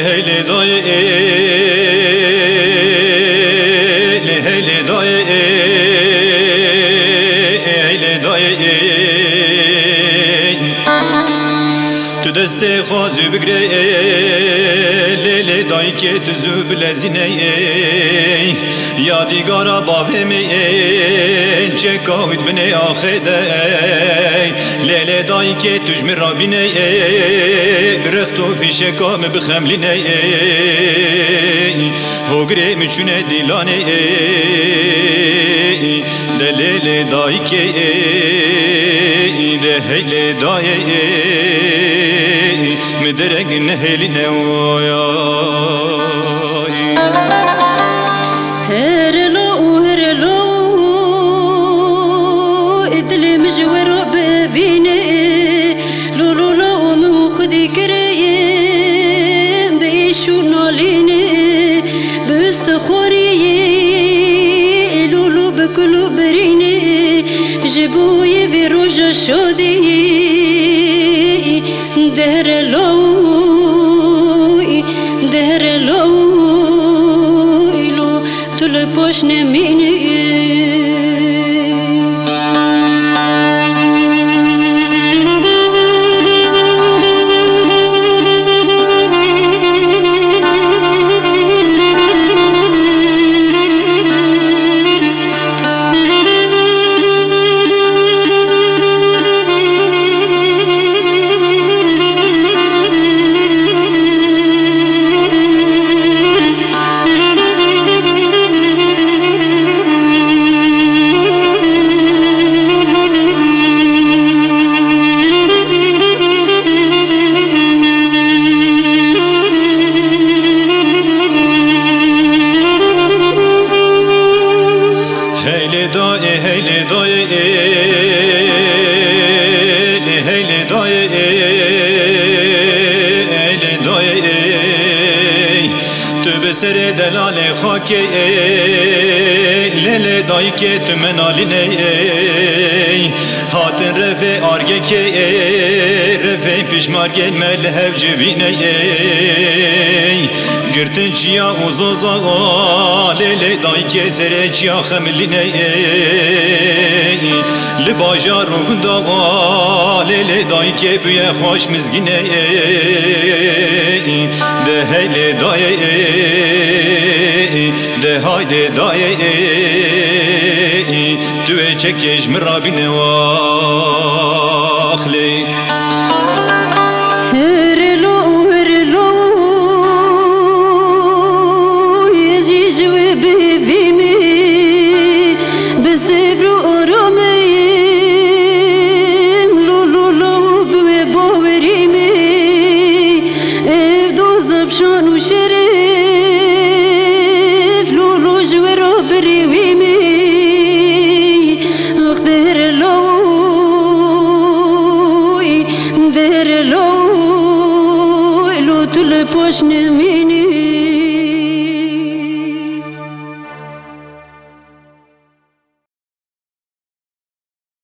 hele dayı hele dayı hele dayı tu deste khazü bigre lele dayı ke tüzü bilezine yadigar baveme çekavit bine ahede lele dayı ke tüjmir rabine برختو في شكام بخملنا هوغري مشونه ديلاني دليل دايك دهيل داي مدرق نهلنا ويا هرلو هرلو ادلي مجور بفيني لولو لو خدي كريم بيشو ناليني بستخوري لولو بكلو بريني جبوي في روجا شودي دهر لوي دهر لوي لو تلبوش نميني سر دلال خاکی لیل دایی که تو منالینه هاتن رفه آرگه که رفه پیشمار گل ملهو جوینه گرتن چیا اوزوزا لیل دایی که سر چیا خملینه لباجا رو گندا لیل دایی که بوی خوش مزگینه ده هیل دایی ده haydi dayı düğe çekeş mirabine vakli هرلو هرلو يجيجو بفيمي بسبرو أرامي لولو لو بوي باوريمي افدو زبشان وشريف لولو جورو بريويمي اختر لو در لو لو تل پشت نمینی